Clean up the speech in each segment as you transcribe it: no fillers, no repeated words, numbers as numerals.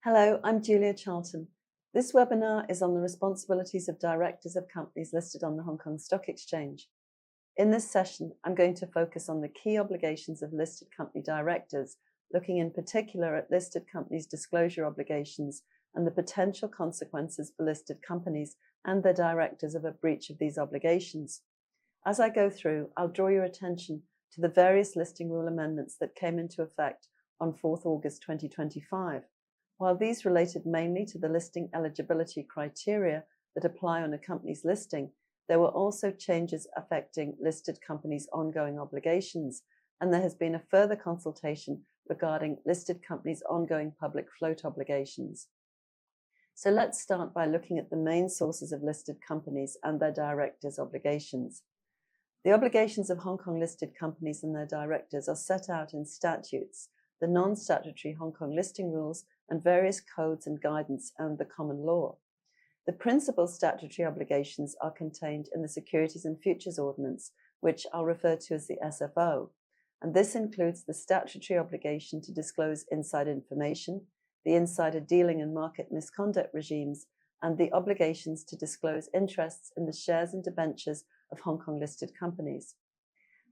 Hello, I'm Julia Charlton. This webinar is on the responsibilities of directors of companies listed on the Hong Kong Stock Exchange. In this session, I'm going to focus on the key obligations of listed company directors, looking in particular at listed companies' disclosure obligations and the potential consequences for listed companies and their directors of a breach of these obligations. As I go through, I'll draw your attention to the various listing rule amendments that came into effect on 4th August 2025. While these related mainly to the listing eligibility criteria that apply on a company's listing, there were also changes affecting listed companies' ongoing obligations, and there has been a further consultation regarding listed companies' ongoing public float obligations. So let's start by looking at the main sources of listed companies and their directors' obligations. The obligations of Hong Kong listed companies and their directors are set out in statutes, the non-statutory Hong Kong listing rules, and various codes and guidance and the common law. The principal statutory obligations are contained in the Securities and Futures Ordinance, which I'll refer to as the SFO, and this includes the statutory obligation to disclose inside information, the insider dealing and market misconduct regimes, and the obligations to disclose interests in the shares and debentures of Hong Kong listed companies.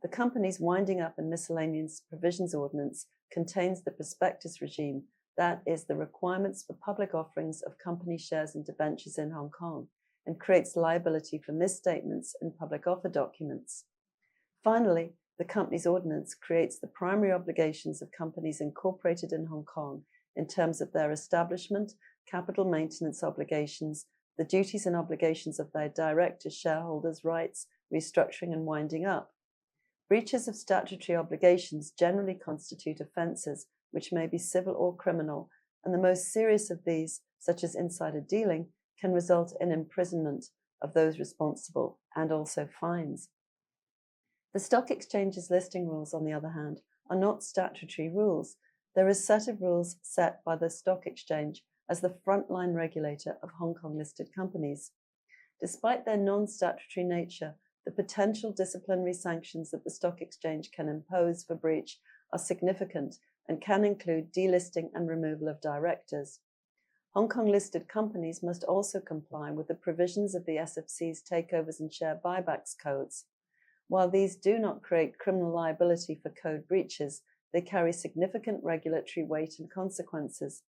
The Companies Winding Up and Miscellaneous Provisions Ordinance contains the prospectus regime, that is, the requirements for public offerings of company shares and debentures in Hong Kong, and creates liability for misstatements in public offer documents. Finally, the Companies Ordinance creates the primary obligations of companies incorporated in Hong Kong in terms of their establishment, capital maintenance obligations, the duties and obligations of their directors, shareholders' rights, restructuring and winding up. Breaches of statutory obligations generally constitute offences which may be civil or criminal, and the most serious of these, such as insider dealing, can result in imprisonment of those responsible and also fines. The stock exchange's listing rules, on the other hand, are not statutory rules. They're a set of rules set by the stock exchange as the frontline regulator of Hong Kong listed companies. Despite their non-statutory nature, the potential disciplinary sanctions that the stock exchange can impose for breach are significant and can include delisting and removal of directors. Hong Kong listed companies must also comply with the provisions of the SFC's takeovers and share buybacks codes. While these do not create criminal liability for code breaches, they carry significant regulatory weight and consequences.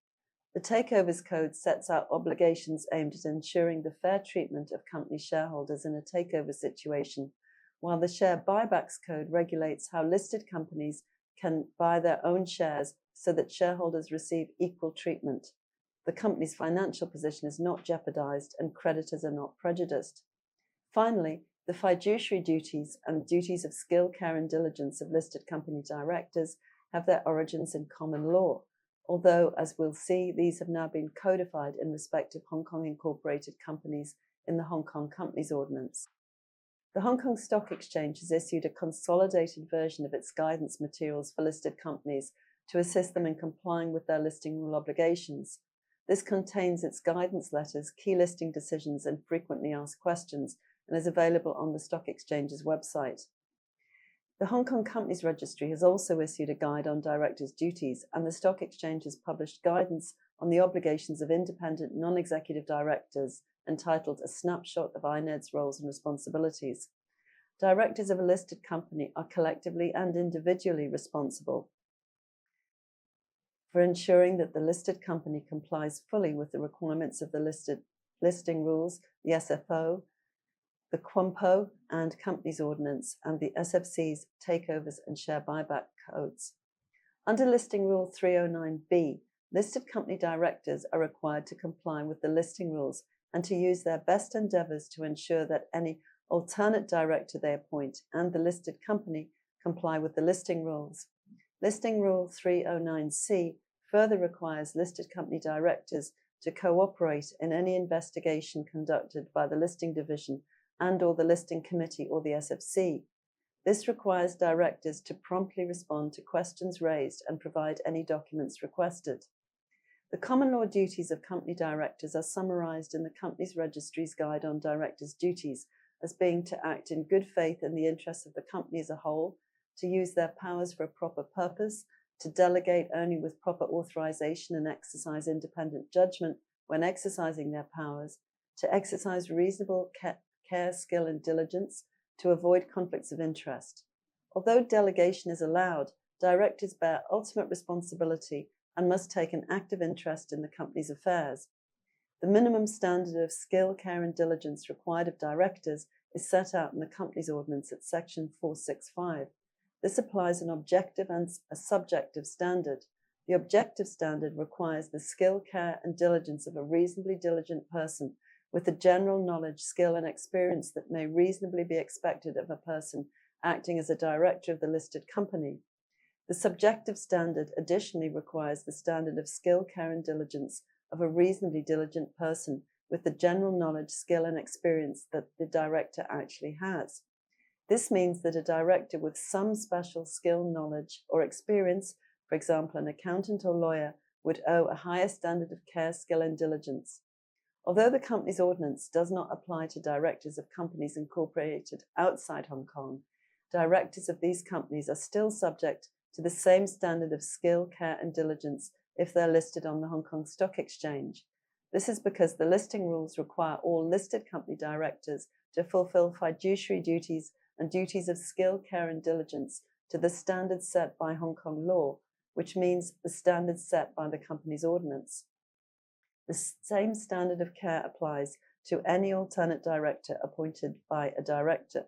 The Takeovers Code sets out obligations aimed at ensuring the fair treatment of company shareholders in a takeover situation, while the Share Buybacks Code regulates how listed companies can buy their own shares so that shareholders receive equal treatment. The company's financial position is not jeopardized and creditors are not prejudiced. Finally, the fiduciary duties and duties of skill, care and diligence of listed company directors have their origins in common law, although, as we'll see, these have now been codified in respect of Hong Kong incorporated companies in the Hong Kong Companies Ordinance. The Hong Kong Stock Exchange has issued a consolidated version of its guidance materials for listed companies to assist them in complying with their listing rule obligations. This contains its guidance letters, key listing decisions, and frequently asked questions, and is available on the Stock Exchange's website. The Hong Kong Companies Registry has also issued a guide on directors' duties, and the Stock Exchange has published guidance on the obligations of independent non-executive directors entitled A Snapshot of INED's Roles and Responsibilities. Directors of a listed company are collectively and individually responsible for ensuring that the listed company complies fully with the requirements of the listing rules, the SFO, the QMPO and Companies Ordinance, and the SFC's takeovers and share buyback codes. Under Listing Rule 309B, listed company directors are required to comply with the listing rules and to use their best endeavours to ensure that any alternate director they appoint and the listed company comply with the listing rules. Listing Rule 309C further requires listed company directors to cooperate in any investigation conducted by the listing division and/or the listing committee or the SFC. This requires directors to promptly respond to questions raised and provide any documents requested. The common law duties of company directors are summarised in the Companies Registry's Guide on Directors' Duties as being to act in good faith in the interests of the company as a whole, to use their powers for a proper purpose, to delegate only with proper authorization and exercise independent judgment when exercising their powers, to exercise reasonable care, skill, and diligence to avoid conflicts of interest. Although delegation is allowed, directors bear ultimate responsibility and must take an active interest in the company's affairs. The minimum standard of skill, care, and diligence required of directors is set out in the Companies Ordinance at Section 465. This applies an objective and a subjective standard. The objective standard requires the skill, care, and diligence of a reasonably diligent person with the general knowledge, skill, and experience that may reasonably be expected of a person acting as a director of the listed company. The subjective standard additionally requires the standard of skill, care, and diligence of a reasonably diligent person with the general knowledge, skill, and experience that the director actually has. This means that a director with some special skill, knowledge, or experience, for example, an accountant or lawyer, would owe a higher standard of care, skill, and diligence. Although the Companies Ordinance does not apply to directors of companies incorporated outside Hong Kong, directors of these companies are still subject to the same standard of skill, care, and diligence if they're listed on the Hong Kong Stock Exchange. This is because the listing rules require all listed company directors to fulfill fiduciary duties and duties of skill, care, and diligence to the standards set by Hong Kong law, which means the standards set by the Companies Ordinance. The same standard of care applies to any alternate director appointed by a director.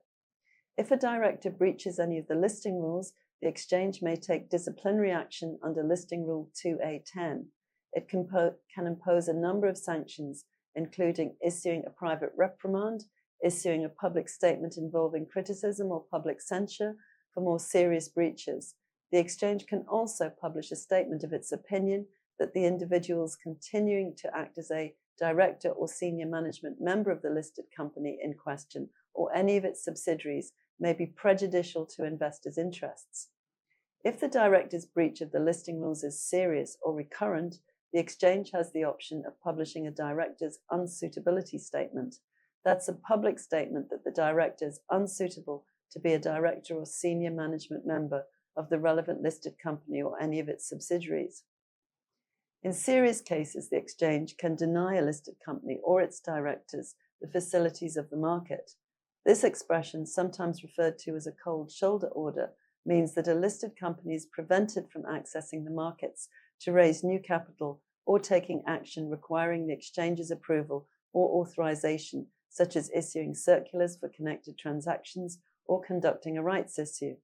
If a director breaches any of the listing rules, the exchange may take disciplinary action under Listing Rule 2A10. It can impose a number of sanctions, including issuing a private reprimand, issuing a public statement involving criticism or public censure for more serious breaches. The exchange can also publish a statement of its opinion that the individuals continuing to act as a director or senior management member of the listed company in question or any of its subsidiaries may be prejudicial to investors' interests. If the director's breach of the listing rules is serious or recurrent, the exchange has the option of publishing a director's unsuitability statement. That's a public statement that the director is unsuitable to be a director or senior management member of the relevant listed company or any of its subsidiaries. In serious cases, the exchange can deny a listed company or its directors the facilities of the market. This expression, sometimes referred to as a cold shoulder order, means that a listed company is prevented from accessing the markets to raise new capital or taking action requiring the exchange's approval or authorization, such as issuing circulars for connected transactions or conducting a rights issue.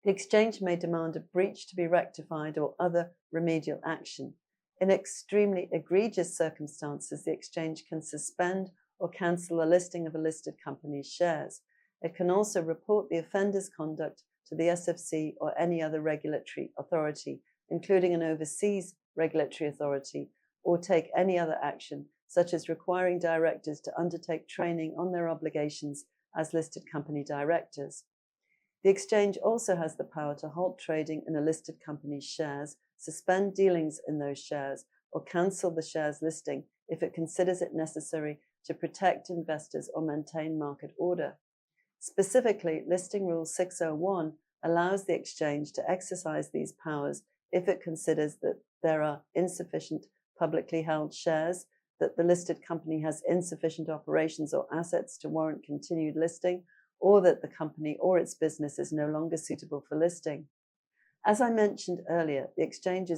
The exchange may demand a breach to be rectified or other remedial action. In extremely egregious circumstances, the exchange can suspend or cancel a listing of a listed company's shares. It can also report the offender's conduct to the SFC or any other regulatory authority, including an overseas regulatory authority, or take any other action, such as requiring directors to undertake training on their obligations as listed company directors. The exchange also has the power to halt trading in a listed company's shares, suspend dealings in those shares, or cancel the shares listing if it considers it necessary to protect investors or maintain market order. Specifically, Listing Rule 601 allows the exchange to exercise these powers if it considers that there are insufficient publicly held shares, that the listed company has insufficient operations or assets to warrant continued listing, or that the company or its business is no longer suitable for listing. As I mentioned earlier, the exchange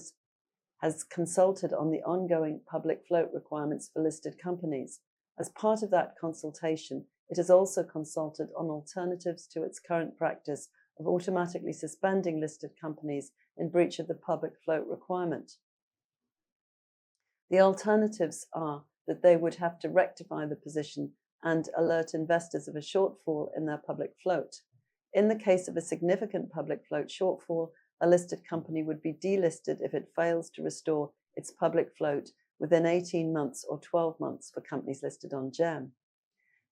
has consulted on the ongoing public float requirements for listed companies. As part of that consultation, it has also consulted on alternatives to its current practice of automatically suspending listed companies in breach of the public float requirement. The alternatives are that they would have to rectify the position and alert investors of a shortfall in their public float. In the case of a significant public float shortfall, a listed company would be delisted if it fails to restore its public float within 18 months or 12 months for companies listed on GEM.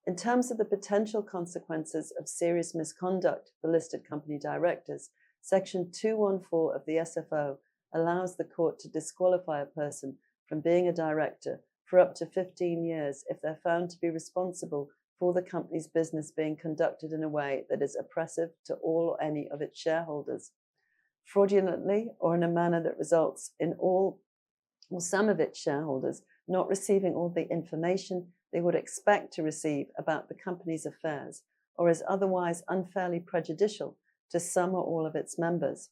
In terms of the potential consequences of serious misconduct for listed company directors, Section 214 of the SFO allows the court to disqualify a person from being a director for up to 15 years if they're found to be responsible for the company's business being conducted in a way that is oppressive to all or any of its shareholders. fraudulently or in a manner that results in all or some of its shareholders not receiving all the information they would expect to receive about the company's affairs, or is otherwise unfairly prejudicial to some or all of its members.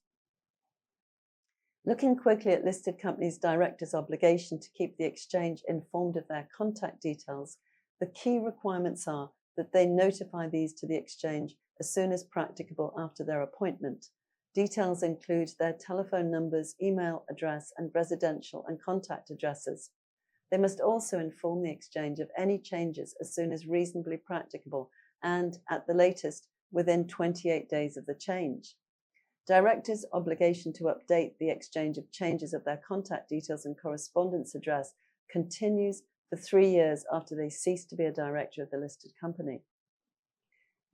Looking quickly at listed companies' directors' obligation to keep the exchange informed of their contact details, the key requirements are that they notify these to the exchange as soon as practicable after their appointment. Details include their telephone numbers, email address, and residential and contact addresses. They must also inform the exchange of any changes as soon as reasonably practicable and, at the latest, within 28 days of the change. Directors' obligation to update the exchange of changes of their contact details and correspondence address continues for 3 years after they cease to be a director of the listed company.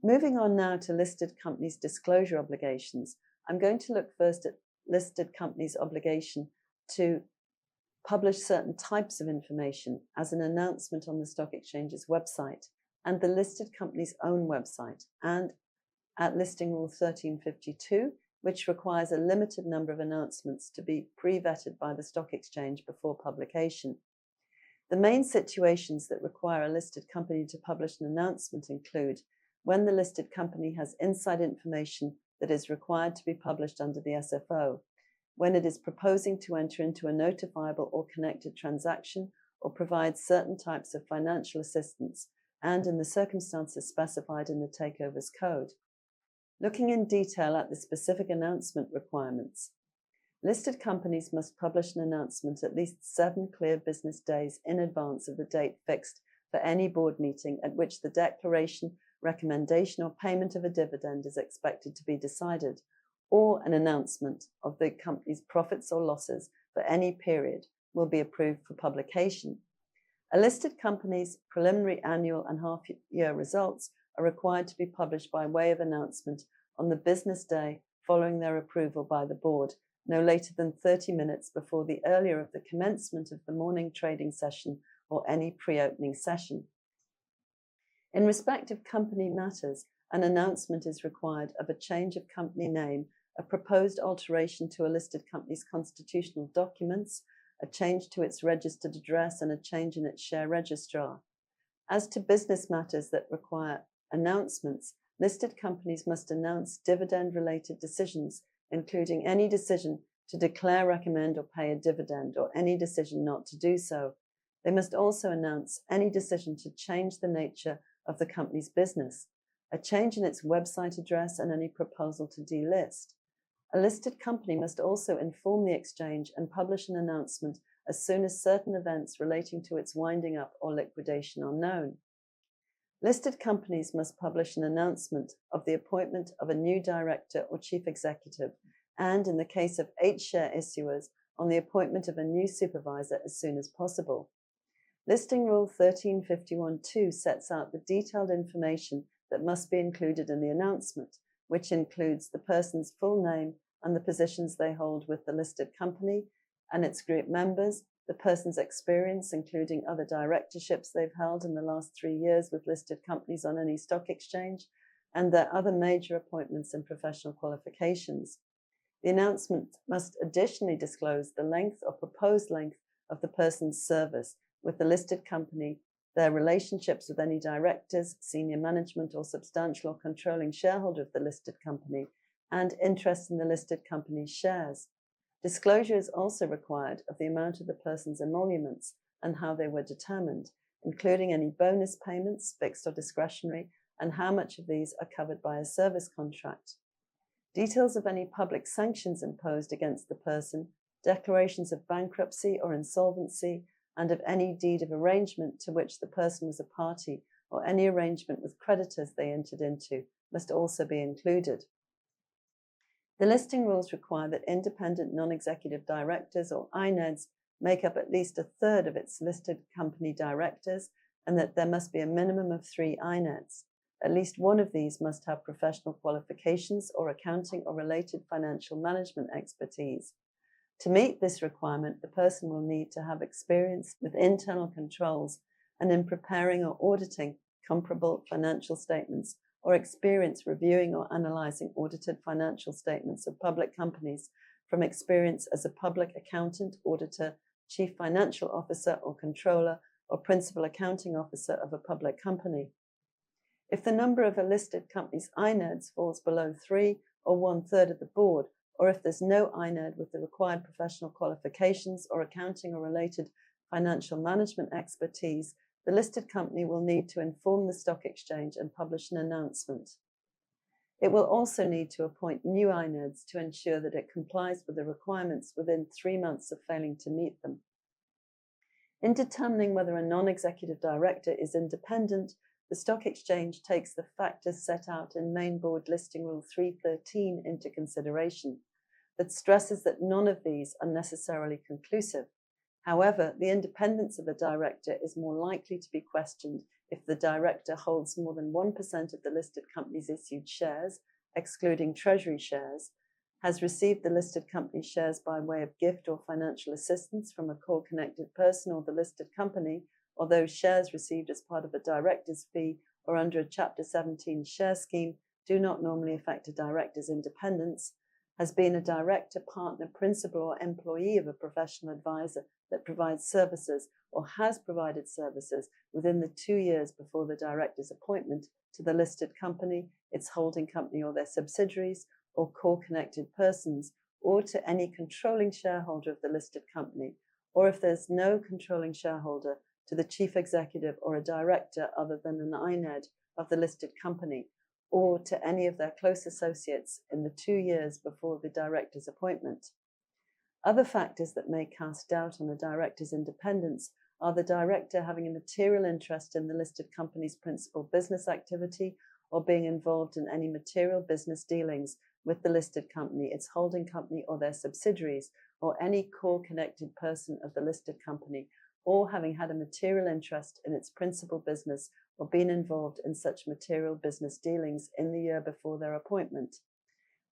Moving on now to listed companies' disclosure obligations, I'm going to look first at listed companies' obligation to publish certain types of information as an announcement on the stock exchange's website and the listed company's own website, and at Listing Rule 1352, which requires a limited number of announcements to be pre-vetted by the stock exchange before publication. The main situations that require a listed company to publish an announcement include when the listed company has inside information that is required to be published under the SFO, when it is proposing to enter into a notifiable or connected transaction or provide certain types of financial assistance, and in the circumstances specified in the Takeovers Code. Looking in detail at the specific announcement requirements, listed companies must publish an announcement at least 7 clear business days in advance of the date fixed for any board meeting at which the declaration, recommendation, or payment of a dividend is expected to be decided, or an announcement of the company's profits or losses for any period will be approved for publication. A listed company's preliminary annual and half-year results are required to be published by way of announcement on the business day following their approval by the board, no later than 30 minutes before the earlier of the commencement of the morning trading session or any pre-opening session. In respect of company matters, an announcement is required of a change of company name, a proposed alteration to a listed company's constitutional documents, a change to its registered address, and a change in its share registrar. As to business matters that require announcements, listed companies must announce dividend-related decisions, including any decision to declare, recommend, or pay a dividend, or any decision not to do so. They must also announce any decision to change the nature of the company's business, a change in its website address, and any proposal to delist. A listed company must also inform the exchange and publish an announcement as soon as certain events relating to its winding up or liquidation are known. Listed companies must publish an announcement of the appointment of a new director or chief executive, and in the case of H-share issuers, on the appointment of a new supervisor as soon as possible. Listing Rule 1351(2) sets out the detailed information that must be included in the announcement, which includes the person's full name and the positions they hold with the listed company and its group members, the person's experience, including other directorships they've held in the last 3 years with listed companies on any stock exchange, and their other major appointments and professional qualifications. The announcement must additionally disclose the length or proposed length of the person's service with the listed company, their relationships with any directors, senior management, or substantial or controlling shareholder of the listed company, and interest in the listed company's shares. Disclosure is also required of the amount of the person's emoluments and how they were determined, including any bonus payments, fixed or discretionary, and how much of these are covered by a service contract. Details of any public sanctions imposed against the person, declarations of bankruptcy or insolvency, and of any deed of arrangement to which the person was a party or any arrangement with creditors they entered into must also be included. The listing rules require that independent non-executive directors or INEDs make up at least a third of its listed company directors, and that there must be a minimum of 3 INEDs. At least one of these must have professional qualifications or accounting or related financial management expertise. To meet this requirement, the person will need to have experience with internal controls and in preparing or auditing comparable financial statements or experience reviewing or analysing audited financial statements of public companies from experience as a public accountant, auditor, chief financial officer or controller, or principal accounting officer of a public company. If the number of a listed company's INEDs falls below 3 or 1/3 of the board, or if there's no INED with the required professional qualifications or accounting or related financial management expertise, the listed company will need to inform the stock exchange and publish an announcement. It will also need to appoint new INEDs to ensure that it complies with the requirements within 3 months of failing to meet them. In determining whether a non-executive director is independent, the stock exchange takes the factors set out in Main Board Listing Rule 313 into consideration, but stresses that none of these are necessarily conclusive. However, the independence of a director is more likely to be questioned if the director holds more than 1% of the listed company's issued shares, excluding treasury shares, has received the listed company's shares by way of gift or financial assistance from a core connected person or the listed company, or those shares received as part of a director's fee or under a Chapter 17 share scheme do not normally affect a director's independence, has been a director, partner, principal, or employee of a professional advisor that provides services or has provided services within the 2 years before the director's appointment to the listed company, its holding company or their subsidiaries, or core connected persons, or to any controlling shareholder of the listed company, or if there's no controlling shareholder, to the chief executive or a director other than an INED of the listed company, or to any of their close associates in the 2 years before the director's appointment. Other factors that may cast doubt on a director's independence are the director having a material interest in the listed company's principal business activity or being involved in any material business dealings with the listed company, its holding company or their subsidiaries, or any core connected person of the listed company, or having had a material interest in its principal business or been involved in such material business dealings in the year before their appointment.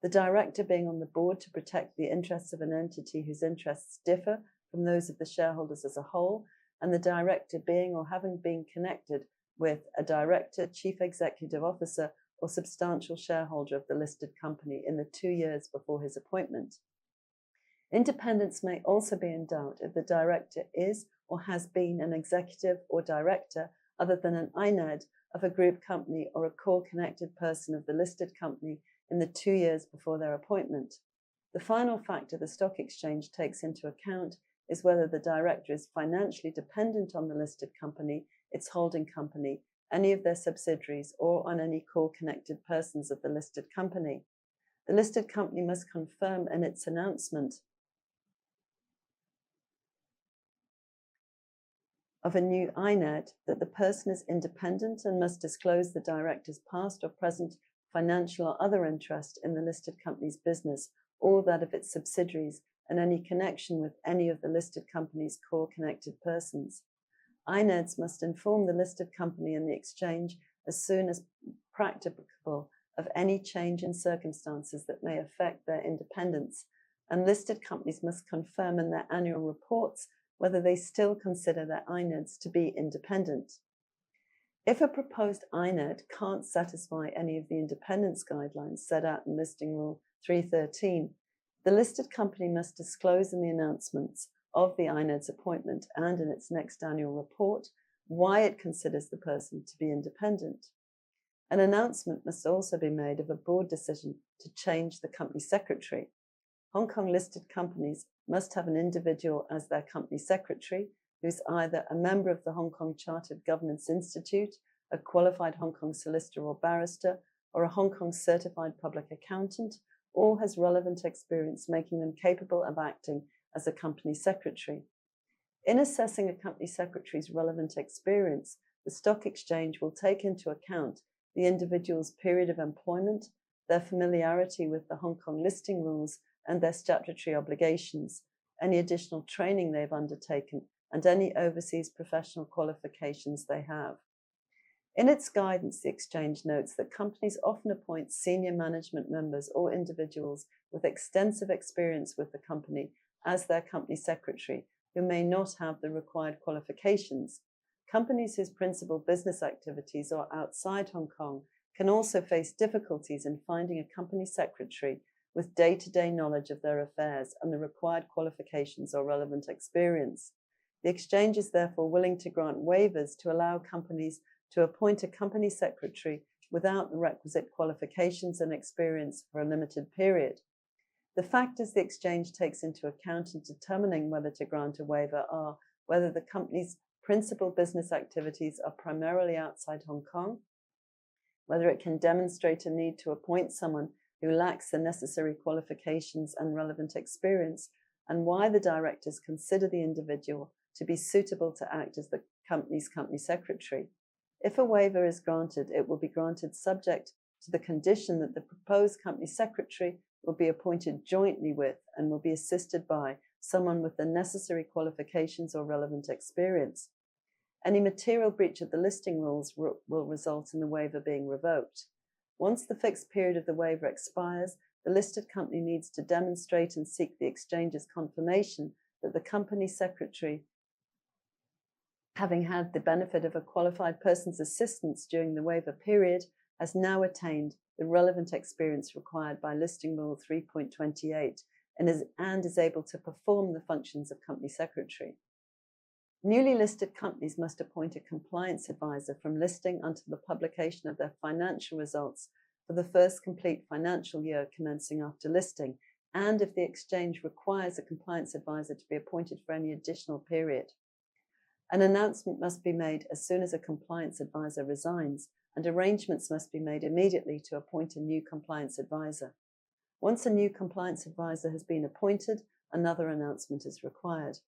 The director being on the board to protect the interests of an entity whose interests differ from those of the shareholders as a whole, and the director being or having been connected with a director, chief executive officer, or substantial shareholder of the listed company in the 2 years before his appointment. Independence may also be in doubt if the director is or has been an executive or director other than an INED of a group company or a core connected person of the listed company in the 2 years before their appointment. The final factor the stock exchange takes into account is whether the director is financially dependent on the listed company, its holding company, any of their subsidiaries, or on any core connected persons of the listed company. The listed company must confirm in its announcement of a new INED that the person is independent and must disclose the director's past or present financial or other interest in the listed company's business or that of its subsidiaries and any connection with any of the listed company's core connected persons. INEDs must inform the listed company and the exchange as soon as practicable of any change in circumstances that may affect their independence, and listed companies must confirm in their annual reports whether they still consider their INEDs to be independent. If a proposed INED can't satisfy any of the independence guidelines set out in Listing Rule 313, the listed company must disclose in the announcements of the INED's appointment and in its next annual report why it considers the person to be independent. An announcement must also be made of a board decision to change the company secretary. Hong Kong listed companies must have an individual as their company secretary who's either a member of the Hong Kong Chartered Governance Institute, a qualified Hong Kong solicitor or barrister, or a Hong Kong certified public accountant, or has relevant experience making them capable of acting as a company secretary. In assessing a company secretary's relevant experience, the stock exchange will take into account the individual's period of employment, their familiarity with the Hong Kong listing rules and their statutory obligations, any additional training they've undertaken, and any overseas professional qualifications they have. In its guidance, the exchange notes that companies often appoint senior management members or individuals with extensive experience with the company as their company secretary, who may not have the required qualifications. Companies whose principal business activities are outside Hong Kong can also face difficulties in finding a company secretary with day-to-day knowledge of their affairs and the required qualifications or relevant experience. The exchange is therefore willing to grant waivers to allow companies to appoint a company secretary without the requisite qualifications and experience for a limited period. The factors the exchange takes into account in determining whether to grant a waiver are whether the company's principal business activities are primarily outside Hong Kong, whether it can demonstrate a need to appoint someone who lacks the necessary qualifications and relevant experience, and why the directors consider the individual to be suitable to act as the company's company secretary. If a waiver is granted, it will be granted subject to the condition that the proposed company secretary will be appointed jointly with and will be assisted by someone with the necessary qualifications or relevant experience. Any material breach of the listing rules will result in the waiver being revoked. Once the fixed period of the waiver expires, the listed company needs to demonstrate and seek the exchange's confirmation that the company secretary, having had the benefit of a qualified person's assistance during the waiver period, has now attained the relevant experience required by Listing Rule 3.28 and is able to perform the functions of company secretary. Newly listed companies must appoint a compliance advisor from listing until the publication of their financial results for the first complete financial year commencing after listing, and if the exchange requires a compliance advisor to be appointed for any additional period. An announcement must be made as soon as a compliance advisor resigns, and arrangements must be made immediately to appoint a new compliance advisor. Once a new compliance advisor has been appointed, another announcement is required.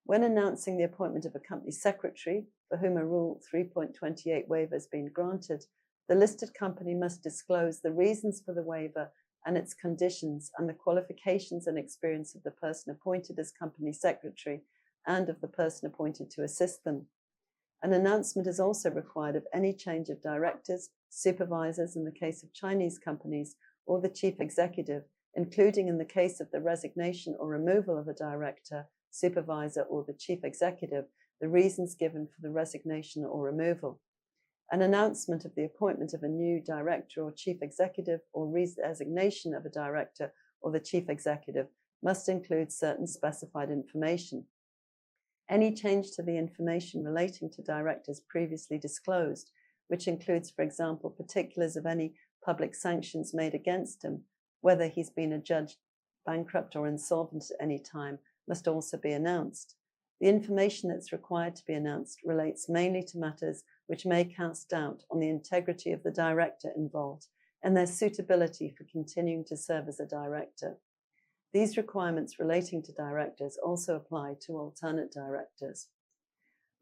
When announcing the appointment of a company secretary, for whom a Rule 3.28 waiver has been granted, the listed company must disclose the reasons for the waiver and its conditions and the qualifications and experience of the person appointed as company secretary and of the person appointed to assist them. An announcement is also required of any change of directors, supervisors in the case of Chinese companies, or the chief executive, including in the case of the resignation or removal of a director, supervisor, or the chief executive, the reasons given for the resignation or removal. An announcement of the appointment of a new director or chief executive or resignation of a director or the chief executive must include certain specified information. Any change to the information relating to directors previously disclosed, which includes, for example, particulars of any public sanctions made against him, whether he's been adjudged bankrupt or insolvent at any time, must also be announced. The information that's required to be announced relates mainly to matters which may cast doubt on the integrity of the director involved and their suitability for continuing to serve as a director. These requirements relating to directors also apply to alternate directors.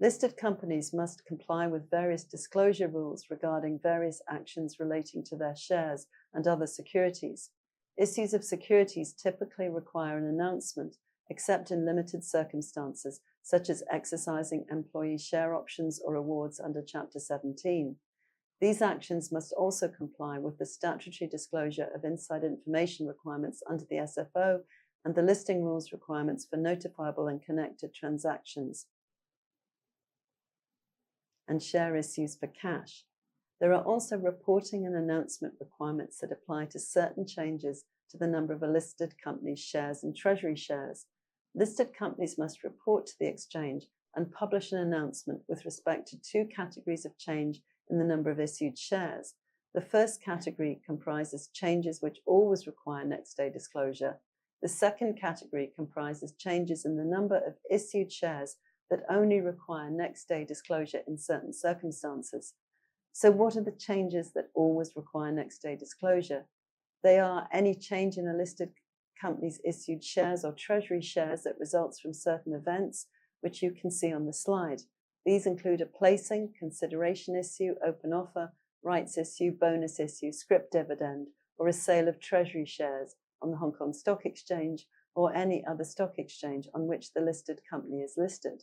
Listed companies must comply with various disclosure rules regarding various actions relating to their shares and other securities. Issues of securities typically require an announcement, except in limited circumstances, such as exercising employee share options or awards under Chapter 17. These actions must also comply with the statutory disclosure of inside information requirements under the SFO and the listing rules requirements for notifiable and connected transactions and share issues for cash. There are also reporting and announcement requirements that apply to certain changes to the number of a listed company's shares and treasury shares. Listed companies must report to the exchange and publish an announcement with respect to two categories of change in the number of issued shares. The first category comprises changes which always require next day disclosure. The second category comprises changes in the number of issued shares that only require next day disclosure in certain circumstances. So what are the changes that always require next day disclosure? They are any change in a listed company's issued shares or treasury shares that results from certain events, which you can see on the slide. These include a placing, consideration issue, open offer, rights issue, bonus issue, scrip dividend, or a sale of treasury shares on the Hong Kong Stock Exchange or any other stock exchange on which the listed company is listed.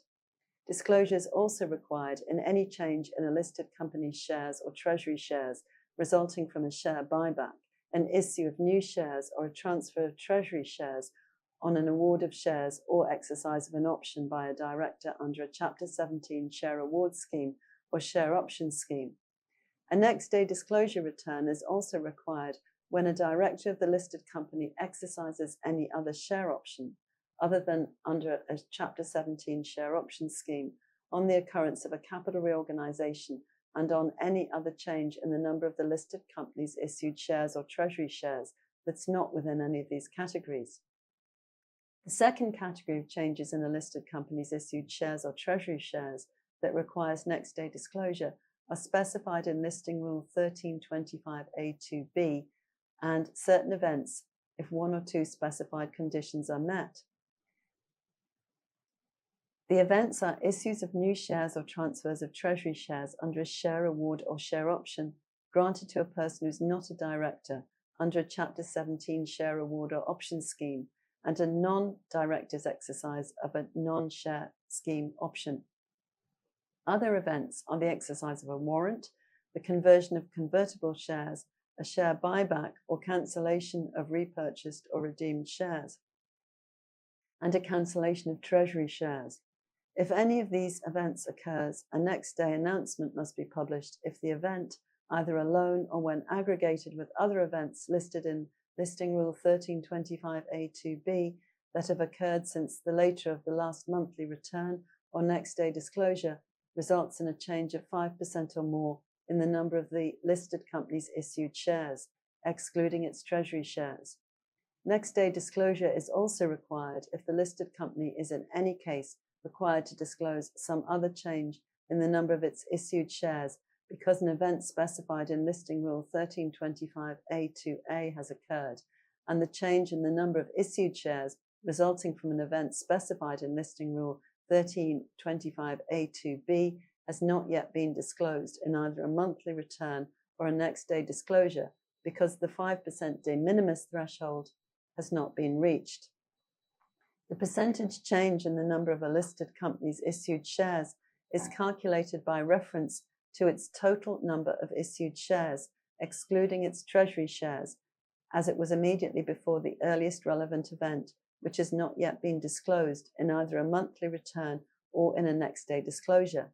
Disclosure is also required in any change in a listed company's shares or treasury shares resulting from a share buyback, an issue of new shares, or a transfer of treasury shares on an award of shares or exercise of an option by a director under a Chapter 17 share award scheme or share option scheme. A next day disclosure return is also required when a director of the listed company exercises any other share option, other than under a Chapter 17 share option scheme, on the occurrence of a capital reorganisation and on any other change in the number of the listed company's issued shares or treasury shares that's not within any of these categories. The second category of changes in a listed company's issued shares or treasury shares that requires next day disclosure are specified in Listing Rule 1325A2B and certain events if one or two specified conditions are met. The events are issues of new shares or transfers of treasury shares under a share award or share option granted to a person who's not a director under a Chapter 17 share award or option scheme, and a non-director's exercise of a non-share scheme option. Other events are the exercise of a warrant, the conversion of convertible shares, a share buyback or cancellation of repurchased or redeemed shares, and a cancellation of treasury shares. If any of these events occurs, a next day announcement must be published if the event, either alone or when aggregated with other events listed in Listing Rule 1325A2B that have occurred since the later of the last monthly return or next day disclosure, results in a change of 5% or more in the number of the listed company's issued shares, excluding its treasury shares. Next day disclosure is also required if the listed company is in any case required to disclose some other change in the number of its issued shares because an event specified in Listing Rule 1325A2A has occurred, and the change in the number of issued shares resulting from an event specified in Listing Rule 1325A2B has not yet been disclosed in either a monthly return or a next day disclosure because the 5% de minimis threshold has not been reached. The percentage change in the number of a listed company's issued shares is calculated by reference to its total number of issued shares, excluding its treasury shares, as it was immediately before the earliest relevant event, which has not yet been disclosed in either a monthly return or in a next day disclosure.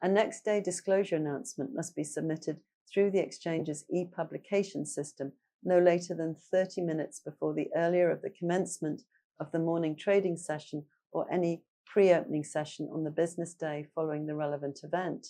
A next day disclosure announcement must be submitted through the exchange's e-publication system no later than 30 minutes before the earlier of the commencement of the morning trading session or any pre-opening session on the business day following the relevant event.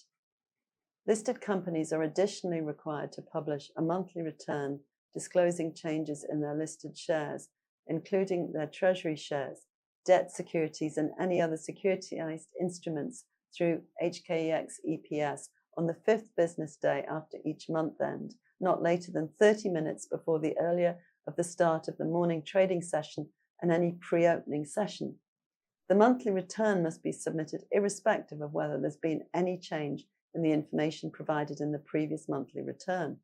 Listed companies are additionally required to publish a monthly return disclosing changes in their listed shares, including their treasury shares, debt securities, and any other securitized instruments through HKEX EPS on the 5th business day after each month end, not later than 30 minutes before the earlier of the start of the morning trading session and any pre-opening session. The monthly return must be submitted irrespective of whether there's been any change in the information provided in the previous monthly return.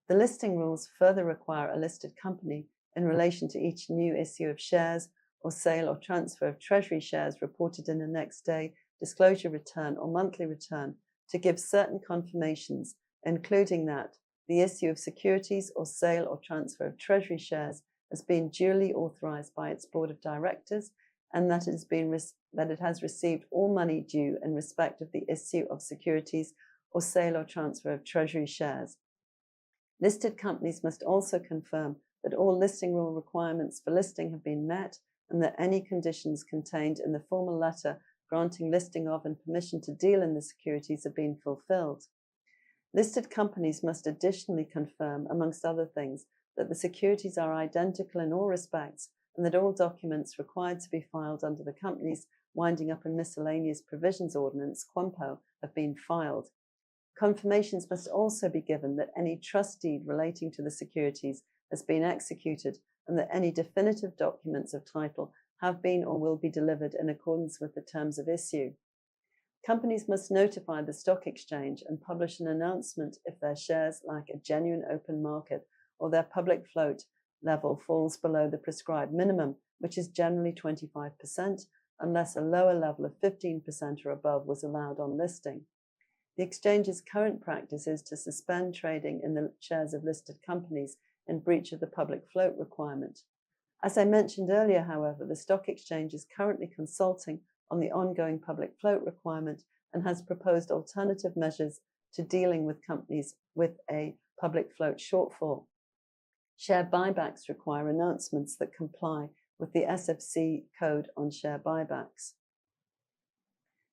The listing rules further require a listed company, in relation to each new issue of shares or sale or transfer of treasury shares reported in the next day disclosure return or monthly return, to give certain confirmations, including that the issue of securities or sale or transfer of treasury shares has been duly authorized by its board of directors, and that it has received all money due in respect of the issue of securities or sale or transfer of treasury shares. Listed companies must also confirm that all listing rule requirements for listing have been met and that any conditions contained in the formal letter granting listing of and permission to deal in the securities have been fulfilled. Listed companies must additionally confirm, amongst other things, that the securities are identical in all respects and that all documents required to be filed under the company's Winding Up and Miscellaneous Provisions Ordinance, WAMPO, have been filed. Confirmations must also be given that any trust deed relating to the securities has been executed and that any definitive documents of title have been or will be delivered in accordance with the terms of issue. Companies must notify the stock exchange and publish an announcement if their shares lack a genuine open market or their public float level falls below the prescribed minimum, which is generally 25%, unless a lower level of 15% or above was allowed on listing. The exchange's current practice is to suspend trading in the shares of listed companies in breach of the public float requirement. As I mentioned earlier, however, the stock exchange is currently consulting on the ongoing public float requirement and has proposed alternative measures to dealing with companies with a public float shortfall. Share buybacks require announcements that comply with the SFC code on share buybacks.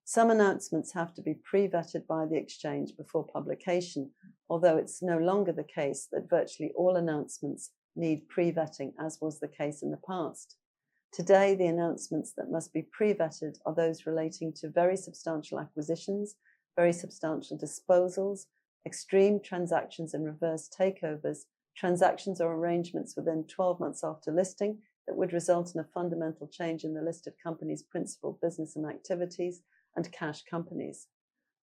Some announcements have to be pre-vetted by the exchange before publication, although it's no longer the case that virtually all announcements need pre-vetting, as was the case in the past. Today, the announcements that must be pre-vetted are those relating to very substantial acquisitions, very substantial disposals, extreme transactions and reverse takeovers, transactions or arrangements within 12 months after listing that would result in a fundamental change in the listed company's principal business and activities, and cash companies.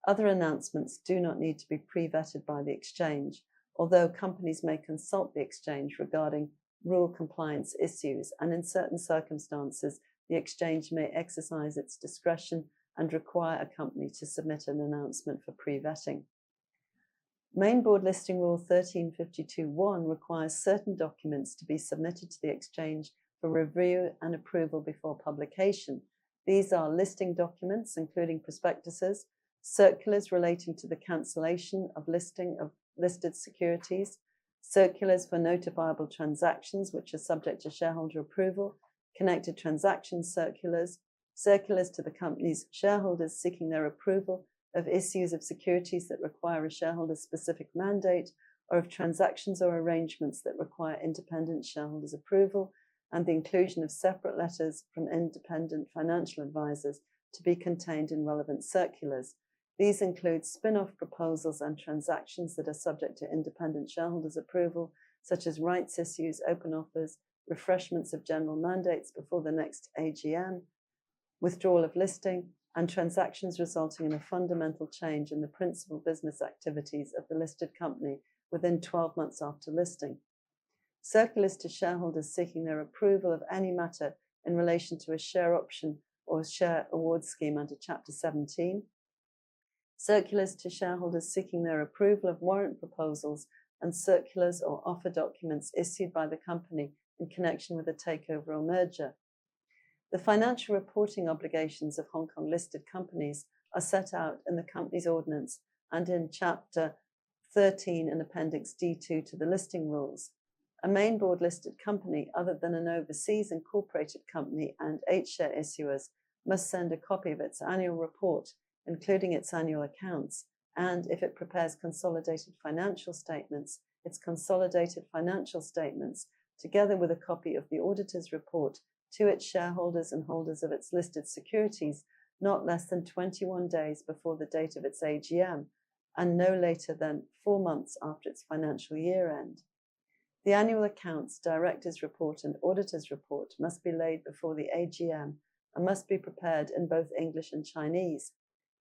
Other announcements do not need to be pre-vetted by the exchange, although companies may consult the exchange regarding rule compliance issues, and in certain circumstances, the exchange may exercise its discretion and require a company to submit an announcement for pre-vetting. Main Board Listing Rule 1352(1) requires certain documents to be submitted to the exchange for review and approval before publication. These are listing documents, including prospectuses, circulars relating to the cancellation of listing of listed securities, circulars for notifiable transactions which are subject to shareholder approval, connected transaction circulars, circulars to the company's shareholders seeking their approval of issues of securities that require a shareholder's specific mandate, or of transactions or arrangements that require independent shareholders' approval, and the inclusion of separate letters from independent financial advisors to be contained in relevant circulars. These include spin-off proposals and transactions that are subject to independent shareholders' approval, such as rights issues, open offers, refreshments of general mandates before the next AGM, withdrawal of listing, and transactions resulting in a fundamental change in the principal business activities of the listed company within 12 months after listing. Circulars to shareholders seeking their approval of any matter in relation to a share option or share award scheme under Chapter 17. Circulars to shareholders seeking their approval of warrant proposals and circulars or offer documents issued by the company in connection with a takeover or merger. The financial reporting obligations of Hong Kong listed companies are set out in the Companies Ordinance and in Chapter 13 and Appendix D2 to the listing rules. A main board listed company other than an overseas incorporated company and H-share issuers must send a copy of its annual report, including its annual accounts, and if it prepares consolidated financial statements, its consolidated financial statements, together with a copy of the auditor's report to its shareholders and holders of its listed securities not less than 21 days before the date of its AGM, and no later than 4 months after its financial year end. The annual accounts, director's report and auditor's report must be laid before the AGM and must be prepared in both English and Chinese.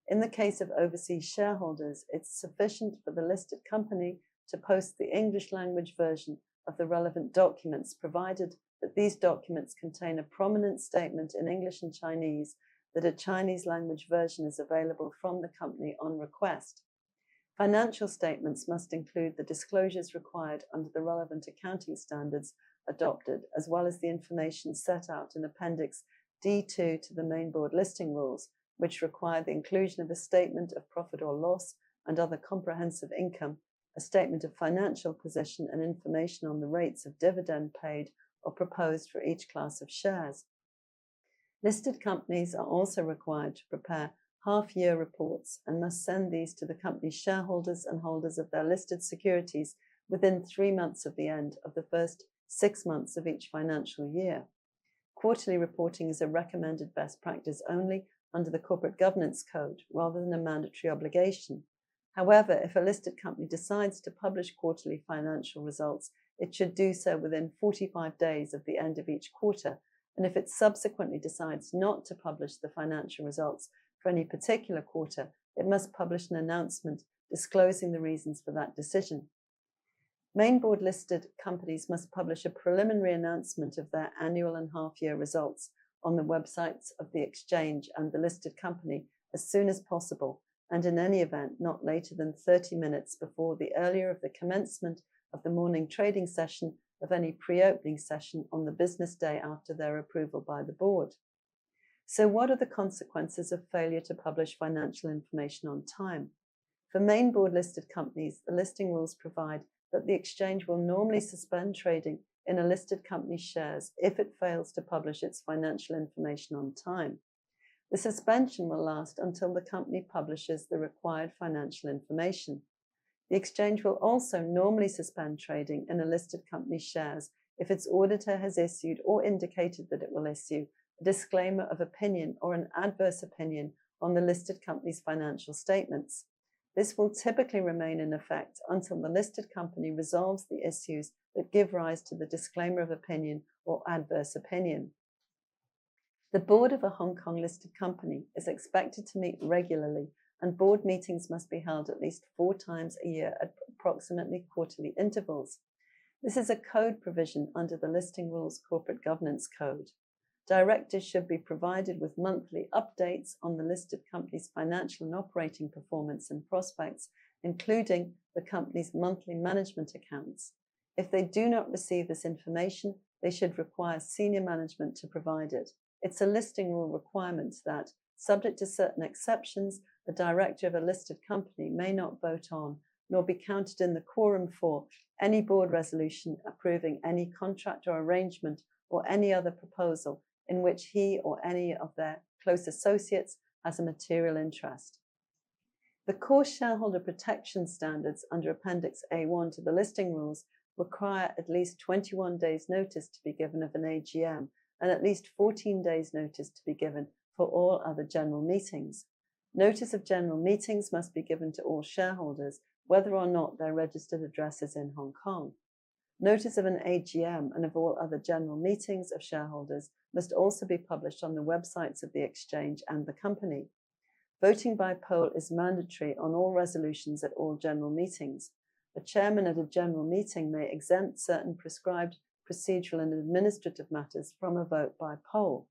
In the case of overseas shareholders, it's sufficient for the listed company to post the English language version of the relevant documents, provided that these documents contain a prominent statement in English and Chinese that a Chinese language version is available from the company on request. Financial statements must include the disclosures required under the relevant accounting standards adopted, as well as the information set out in Appendix D2 to the Main Board Listing Rules, which require the inclusion of a statement of profit or loss and other comprehensive income, a statement of financial position, and information on the rates of dividend paid or proposed for each class of shares. Listed companies are also required to prepare half-year reports and must send these to the company's shareholders and holders of their listed securities within 3 months of the end of the first 6 months of each financial year. Quarterly reporting is a recommended best practice only under the Corporate Governance Code rather than a mandatory obligation. However, if a listed company decides to publish quarterly financial results, it should do so within 45 days of the end of each quarter, and if it subsequently decides not to publish the financial results for any particular quarter, it must publish an announcement disclosing the reasons for that decision. Main board listed companies must publish a preliminary announcement of their annual and half-year results on the websites of the exchange and the listed company as soon as possible, and in any event not later than 30 minutes before the earlier of the commencement of the morning trading session of any pre-opening session on the business day after their approval by the board. So what are the consequences of failure to publish financial information on time? For main board listed companies, the listing rules provide that the exchange will normally suspend trading in a listed company's shares if it fails to publish its financial information on time. The suspension will last until the company publishes the required financial information. The exchange will also normally suspend trading in a listed company's shares if its auditor has issued or indicated that it will issue a disclaimer of opinion or an adverse opinion on the listed company's financial statements. This will typically remain in effect until the listed company resolves the issues that give rise to the disclaimer of opinion or adverse opinion. The board of a Hong Kong listed company is expected to meet regularly, and board meetings must be held at least 4 times a year at approximately quarterly intervals. This is a code provision under the Listing Rules Corporate Governance Code. Directors should be provided with monthly updates on the listed company's financial and operating performance and prospects, including the company's monthly management accounts. If they do not receive this information, they should require senior management to provide it. It's a listing rule requirement that, subject to certain exceptions, the director of a listed company may not vote on, nor be counted in the quorum for, any board resolution approving any contract or arrangement or any other proposal in which he or any of their close associates has a material interest. The core shareholder protection standards under Appendix A1 to the listing rules require at least 21 days' notice to be given of an AGM and at least 14 days' notice to be given for all other general meetings. Notice of general meetings must be given to all shareholders, whether or not their registered address is in Hong Kong. Notice of an AGM and of all other general meetings of shareholders must also be published on the websites of the exchange and the company. Voting by poll is mandatory on all resolutions at all general meetings. The chairman at a general meeting may exempt certain prescribed procedural and administrative matters from a vote by poll.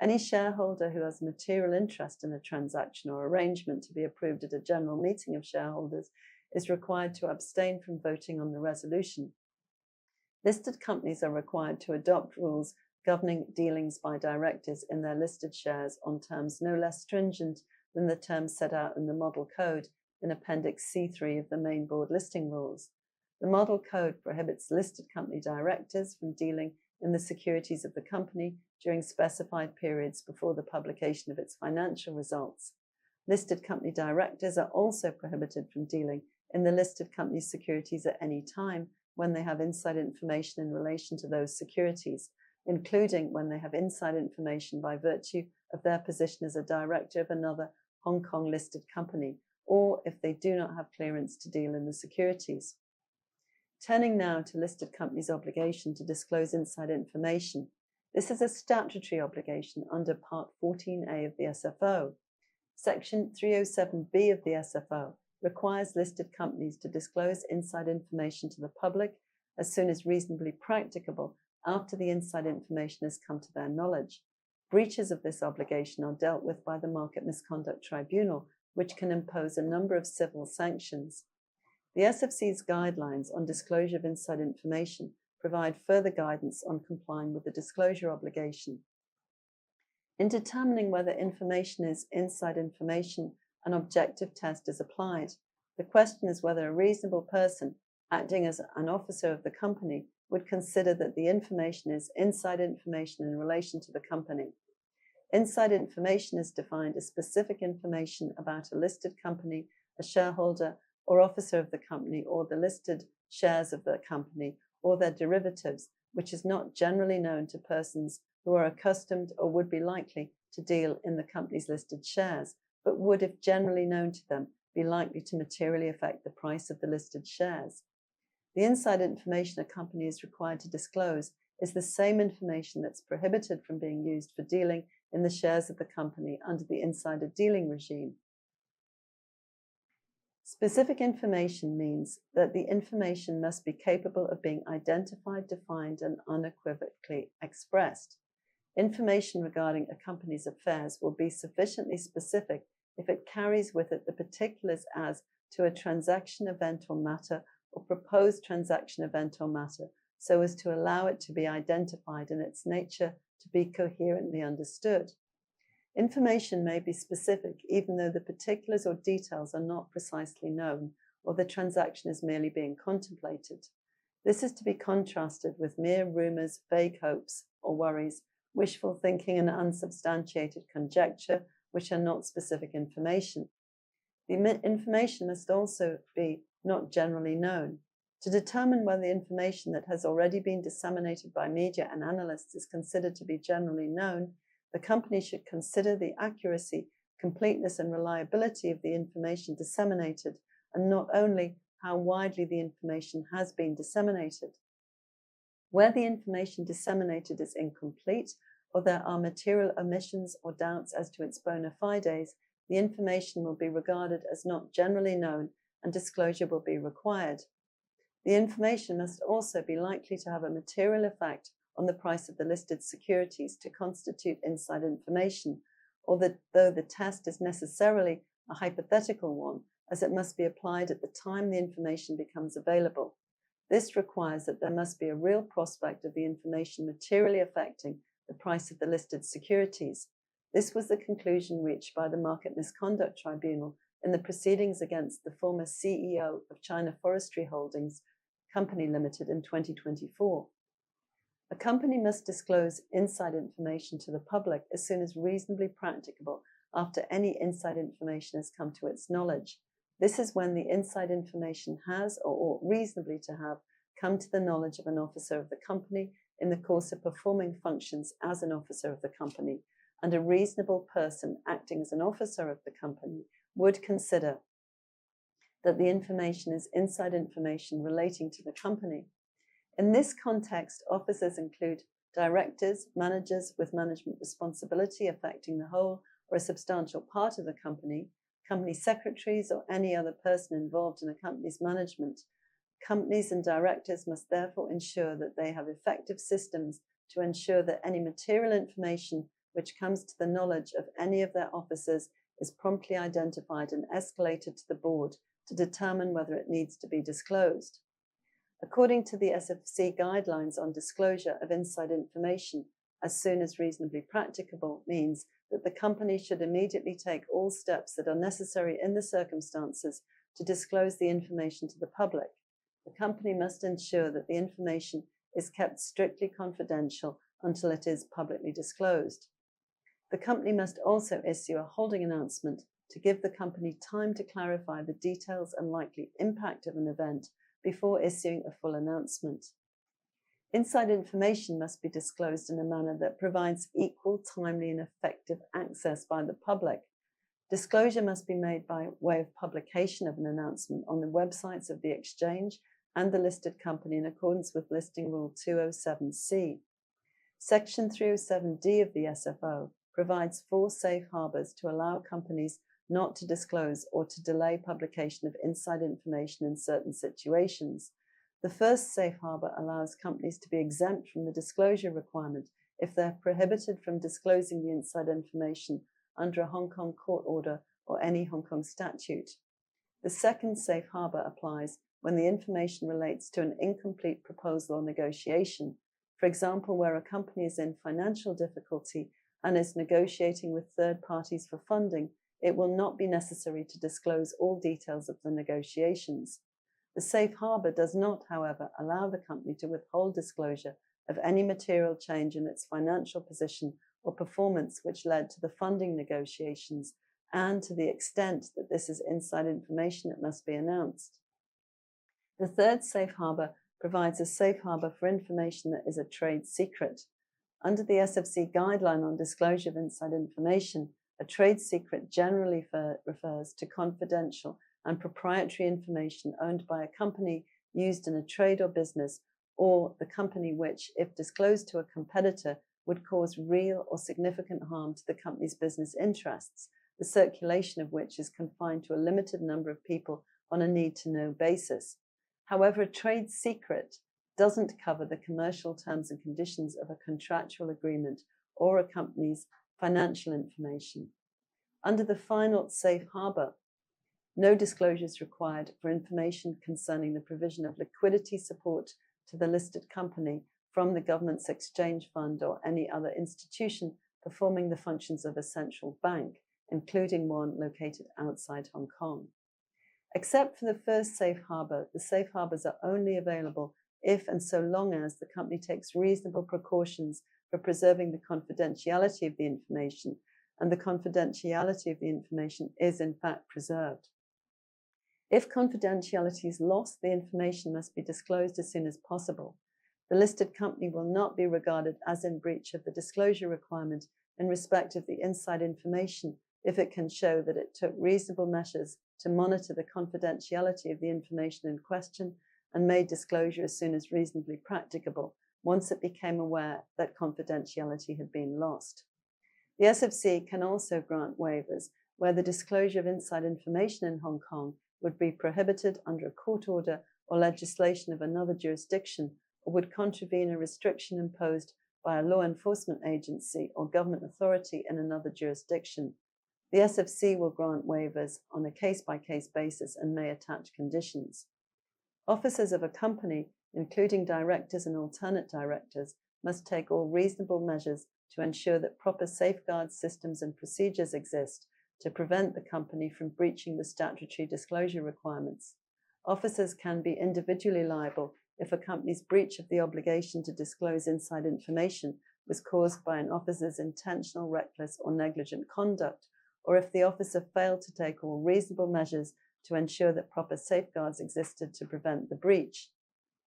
Any shareholder who has material interest in a transaction or arrangement to be approved at a general meeting of shareholders is required to abstain from voting on the resolution. Listed companies are required to adopt rules governing dealings by directors in their listed shares on terms no less stringent than the terms set out in the Model Code in Appendix C3 of the Main Board Listing Rules. The Model Code prohibits listed company directors from dealing in the securities of the company during specified periods before the publication of its financial results. Listed company directors are also prohibited from dealing in the listed company's securities at any time when they have inside information in relation to those securities, including when they have inside information by virtue of their position as a director of another Hong Kong listed company, or if they do not have clearance to deal in the securities. Turning now to listed companies' obligation to disclose inside information. This is a statutory obligation under Part 14A of the SFO. Section 307B of the SFO requires listed companies to disclose inside information to the public as soon as reasonably practicable after the inside information has come to their knowledge. Breaches of this obligation are dealt with by the Market Misconduct Tribunal, which can impose a number of civil sanctions. The SFC's guidelines on disclosure of inside information provide further guidance on complying with the disclosure obligation. In determining whether information is inside information, an objective test is applied. The question is whether a reasonable person acting as an officer of the company would consider that the information is inside information in relation to the company. Inside information is defined as specific information about a listed company, a shareholder or officer of the company, or the listed shares of the company, or their derivatives, which is not generally known to persons who are accustomed or would be likely to deal in the company's listed shares, but would, if generally known to them, be likely to materially affect the price of the listed shares. The inside information a company is required to disclose is the same information that's prohibited from being used for dealing in the shares of the company under the insider dealing regime. Specific information means that the information must be capable of being identified, defined, and unequivocally expressed. Information regarding a company's affairs will be sufficiently specific if it carries with it the particulars as to a transaction event or matter or proposed transaction event or matter, so as to allow it to be identified and its nature to be coherently understood. Information may be specific even though the particulars or details are not precisely known, or the transaction is merely being contemplated. This is to be contrasted with mere rumours, vague hopes or worries, wishful thinking and unsubstantiated conjecture, which are not specific information. The information must also be not generally known. To determine whether the information that has already been disseminated by media and analysts is considered to be generally known, the company should consider the accuracy, completeness, and reliability of the information disseminated, and not only how widely the information has been disseminated. Where the information disseminated is incomplete, or there are material omissions or doubts as to its bona fides, the information will be regarded as not generally known and disclosure will be required. The information must also be likely to have a material effect on the price of the listed securities to constitute inside information, although the test is necessarily a hypothetical one, as it must be applied at the time the information becomes available. This requires that there must be a real prospect of the information materially affecting the price of the listed securities. This was the conclusion reached by the Market Misconduct Tribunal in the proceedings against the former CEO of China Forestry Holdings Company Limited in 2024. A company must disclose inside information to the public as soon as reasonably practicable after any inside information has come to its knowledge. This is when the inside information has, or ought reasonably to have, come to the knowledge of an officer of the company in the course of performing functions as an officer of the company, and a reasonable person acting as an officer of the company would consider that the information is inside information relating to the company. In this context, officers include directors, managers with management responsibility affecting the whole or a substantial part of the company, company secretaries, or any other person involved in a company's management. Companies and directors must therefore ensure that they have effective systems to ensure that any material information which comes to the knowledge of any of their officers is promptly identified and escalated to the board to determine whether it needs to be disclosed. According to the SFC guidelines on disclosure of inside information, as soon as reasonably practicable means that the company should immediately take all steps that are necessary in the circumstances to disclose the information to the public. The company must ensure that the information is kept strictly confidential until it is publicly disclosed. The company must also issue a holding announcement to give the company time to clarify the details and likely impact of an event before issuing a full announcement. Inside information must be disclosed in a manner that provides equal, timely, and effective access by the public. Disclosure must be made by way of publication of an announcement on the websites of the exchange and the listed company in accordance with Listing Rule 207C. Section 307D of the SFO provides 4 safe harbors to allow companies not to disclose or to delay publication of inside information in certain situations. The first safe harbor allows companies to be exempt from the disclosure requirement if they're prohibited from disclosing the inside information under a Hong Kong court order or any Hong Kong statute. The second safe harbor applies when the information relates to an incomplete proposal or negotiation, for example, where a company is in financial difficulty and is negotiating with third parties for funding. It will not be necessary to disclose all details of the negotiations. The safe harbor does not, however, allow the company to withhold disclosure of any material change in its financial position or performance which led to the funding negotiations, and to the extent that this is inside information, it must be announced. The third safe harbor provides a safe harbor for information that is a trade secret. Under the SFC guideline on disclosure of inside information, a trade secret generally refers to confidential and proprietary information owned by a company used in a trade or business, or the company which, if disclosed to a competitor, would cause real or significant harm to the company's business interests, the circulation of which is confined to a limited number of people on a need-to-know basis. However, a trade secret doesn't cover the commercial terms and conditions of a contractual agreement or a company's financial information. Under the final safe harbor, no disclosure is required for information concerning the provision of liquidity support to the listed company from the government's exchange fund or any other institution performing the functions of a central bank, including one located outside Hong Kong. Except for the first safe harbour, the safe harbours are only available if and so long as the company takes reasonable precautions for preserving the confidentiality of the information, and the confidentiality of the information is in fact preserved. If confidentiality is lost, the information must be disclosed as soon as possible. The listed company will not be regarded as in breach of the disclosure requirement in respect of the inside information if it can show that it took reasonable measures to monitor the confidentiality of the information in question and made disclosure as soon as reasonably practicable once it became aware that confidentiality had been lost. The SFC can also grant waivers where the disclosure of inside information in Hong Kong would be prohibited under a court order or legislation of another jurisdiction, or would contravene a restriction imposed by a law enforcement agency or government authority in another jurisdiction. The SFC will grant waivers on a case-by-case basis and may attach conditions. Officers of a company, including directors and alternate directors, must take all reasonable measures to ensure that proper safeguard systems and procedures exist to prevent the company from breaching the statutory disclosure requirements. Officers can be individually liable if a company's breach of the obligation to disclose inside information was caused by an officer's intentional, reckless, or negligent conduct, or if the officer failed to take all reasonable measures to ensure that proper safeguards existed to prevent the breach.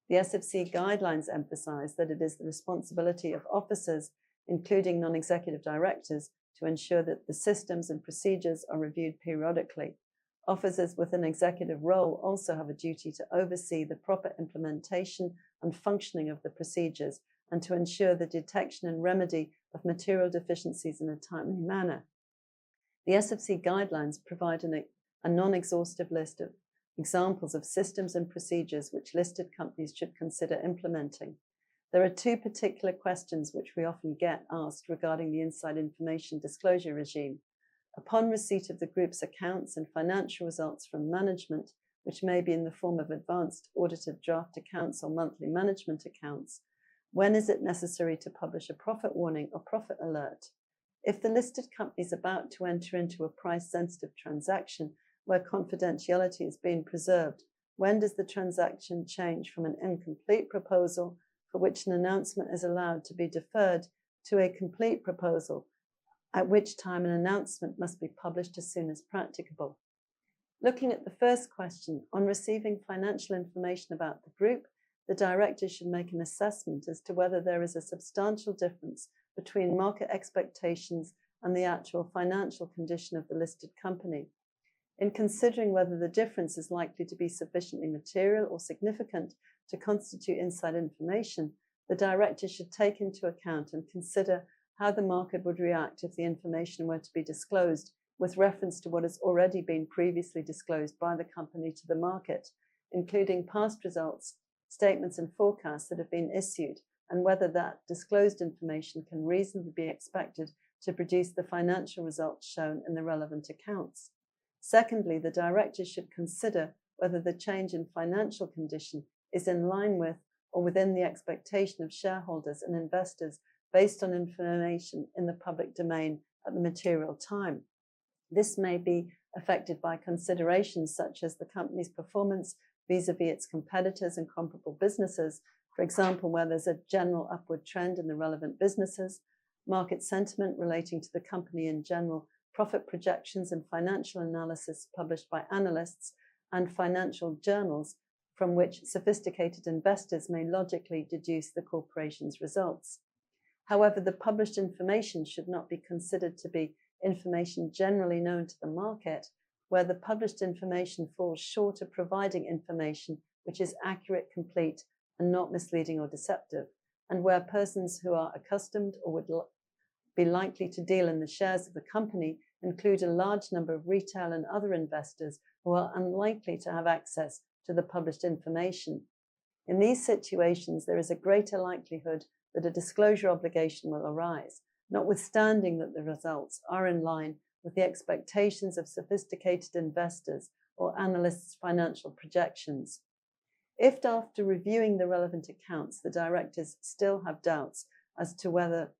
The SFC guidelines emphasize that it is the responsibility of officers, including non-executive directors, to ensure that the systems and procedures are reviewed periodically. Officers with an executive role also have a duty to oversee the proper implementation and functioning of the procedures and to ensure the detection and remedy of material deficiencies in a timely manner. The SFC guidelines provide a non-exhaustive list of examples of systems and procedures which listed companies should consider implementing. There are two particular questions which we often get asked regarding the inside information disclosure regime. Upon receipt of the group's accounts and financial results from management, which may be in the form of advanced audited draft accounts or monthly management accounts, when is it necessary to publish a profit warning or profit alert? If the listed company is about to enter into a price-sensitive transaction where confidentiality is being preserved, when does the transaction change from an incomplete proposal for which an announcement is allowed to be deferred to a complete proposal, at which time an announcement must be published as soon as practicable? Looking at the first question, on receiving financial information about the group, the director should make an assessment as to whether there is a substantial difference between market expectations and the actual financial condition of the listed company. In considering whether the difference is likely to be sufficiently material or significant to constitute inside information, the director should take into account and consider how the market would react if the information were to be disclosed with reference to what has already been previously disclosed by the company to the market, including past results, statements and forecasts that have been issued, and whether that disclosed information can reasonably be expected to produce the financial results shown in the relevant accounts. Secondly, the director should consider whether the change in financial condition is in line with or within the expectation of shareholders and investors based on information in the public domain at the material time. This may be affected by considerations such as the company's performance vis-à-vis its competitors and comparable businesses, for example, where there's a general upward trend in the relevant businesses, market sentiment relating to the company in general, profit projections and financial analysis published by analysts and financial journals from which sophisticated investors may logically deduce the corporation's results. However, the published information should not be considered to be information generally known to the market, where the published information falls short of providing information which is accurate, complete, and not misleading or deceptive, and where persons who are accustomed or would be likely to deal in the shares of the company include a large number of retail and other investors who are unlikely to have access to the published information. In these situations, there is a greater likelihood that a disclosure obligation will arise, notwithstanding that the results are in line with the expectations of sophisticated investors or analysts' financial projections. If after reviewing the relevant accounts, the directors still have doubts as to whether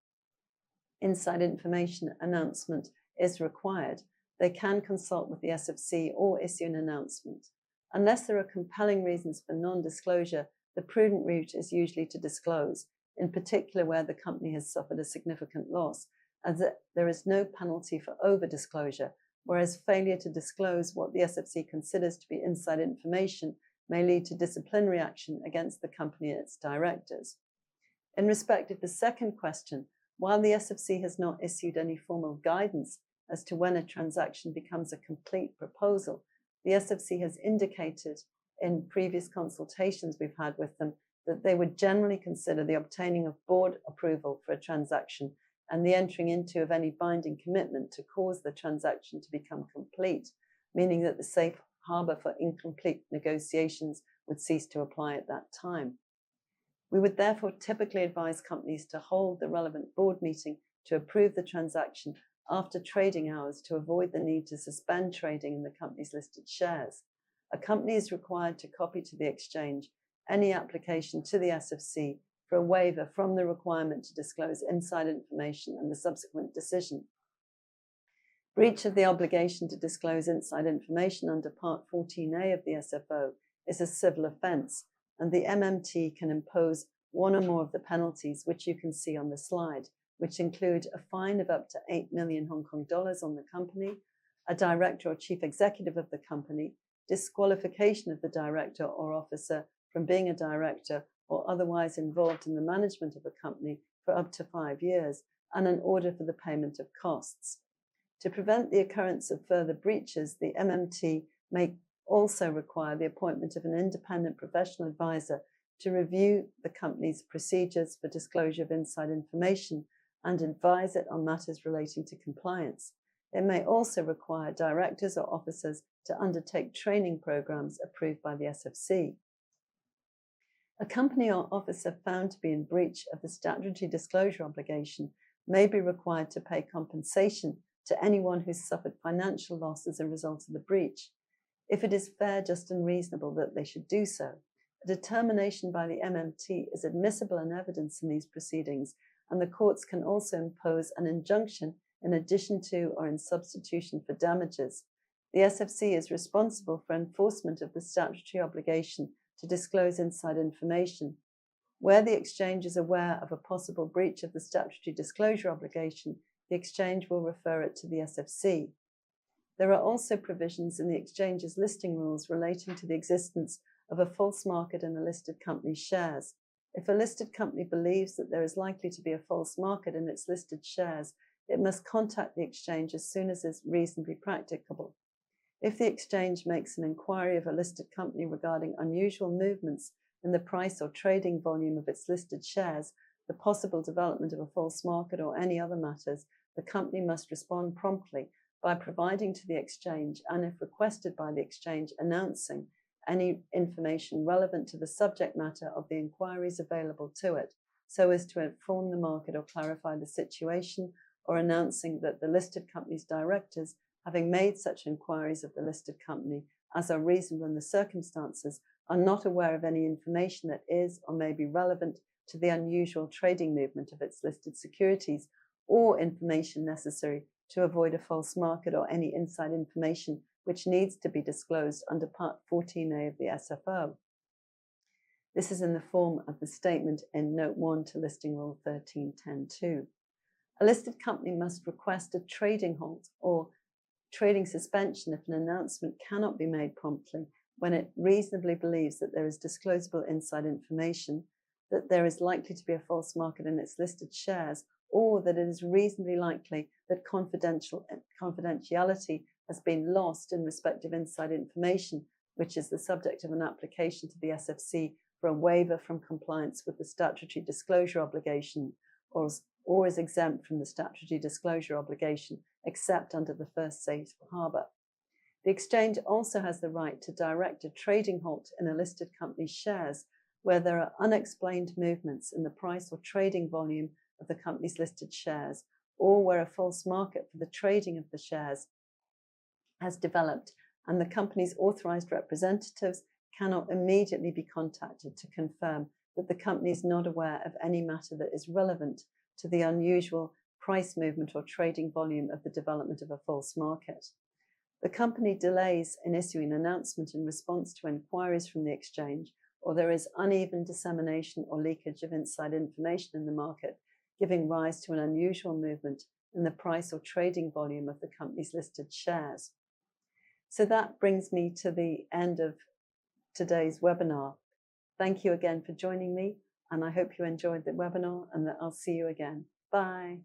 inside information announcement is required, they can consult with the SFC or issue an announcement. Unless there are compelling reasons for non-disclosure, the prudent route is usually to disclose, in particular where the company has suffered a significant loss, as there is no penalty for over-disclosure, whereas failure to disclose what the SFC considers to be inside information may lead to disciplinary action against the company and its directors. In respect of the second question, while the SFC has not issued any formal guidance as to when a transaction becomes a complete proposal, the SFC has indicated in previous consultations we've had with them that they would generally consider the obtaining of board approval for a transaction and the entering into of any binding commitment to cause the transaction to become complete, meaning that the safe harbour for incomplete negotiations would cease to apply at that time. We would therefore typically advise companies to hold the relevant board meeting to approve the transaction after trading hours to avoid the need to suspend trading in the company's listed shares. A company is required to copy to the exchange any application to the SFC for a waiver from the requirement to disclose inside information and the subsequent decision. Breach of the obligation to disclose inside information under Part 14A of the SFO is a civil offence, and the MMT can impose one or more of the penalties which you can see on the slide, which include a fine of up to 8 million Hong Kong dollars on the company, a director or chief executive of the company, disqualification of the director or officer from being a director or otherwise involved in the management of a company for up to 5 years, and an order for the payment of costs. To prevent the occurrence of further breaches, the MMT may also require the appointment of an independent professional advisor to review the company's procedures for disclosure of inside information and advise it on matters relating to compliance. It may also require directors or officers to undertake training programs approved by the SFC. A company or officer found to be in breach of the statutory disclosure obligation may be required to pay compensation to anyone who's suffered financial loss as a result of the breach, if it is fair, just, and reasonable that they should do so. A determination by the MMT is admissible in evidence in these proceedings, and the courts can also impose an injunction in addition to or in substitution for damages. The SFC is responsible for enforcement of the statutory obligation to disclose inside information. Where the exchange is aware of a possible breach of the statutory disclosure obligation, the exchange will refer it to the SFC. There are also provisions in the exchange's listing rules relating to the existence of a false market in a listed company's shares. If a listed company believes that there is likely to be a false market in its listed shares, it must contact the exchange as soon as is reasonably practicable. If the exchange makes an inquiry of a listed company regarding unusual movements in the price or trading volume of its listed shares, the possible development of a false market or any other matters, the company must respond promptly by providing to the exchange, and if requested by the exchange, announcing any information relevant to the subject matter of the inquiries available to it, so as to inform the market or clarify the situation, or announcing that the listed company's directors, having made such inquiries of the listed company as are reasonable in the circumstances, are not aware of any information that is or may be relevant to the unusual trading movement of its listed securities, or information necessary to avoid a false market or any inside information which needs to be disclosed under Part 14A of the SFO. This is in the form of the statement in Note 1 to Listing Rule 13.10.2. A listed company must request a trading halt or trading suspension if an announcement cannot be made promptly when it reasonably believes that there is disclosable inside information, that there is likely to be a false market in its listed shares, or that it is reasonably likely that confidentiality has been lost in respect of inside information, which is the subject of an application to the SFC for a waiver from compliance with the statutory disclosure obligation, or is exempt from the statutory disclosure obligation, except under the first safe harbour. The exchange also has the right to direct a trading halt in a listed company's shares where there are unexplained movements in the price or trading volume of the company's listed shares, or where a false market for the trading of the shares has developed and the company's authorised representatives cannot immediately be contacted to confirm that the company is not aware of any matter that is relevant to the unusual price movement or trading volume of the development of a false market. The company delays in issuing an announcement in response to inquiries from the exchange, or there is uneven dissemination or leakage of inside information in the market, giving rise to an unusual movement in the price or trading volume of the company's listed shares. So that brings me to the end of today's webinar. Thank you again for joining me, and I hope you enjoyed the webinar and that I'll see you again. Bye.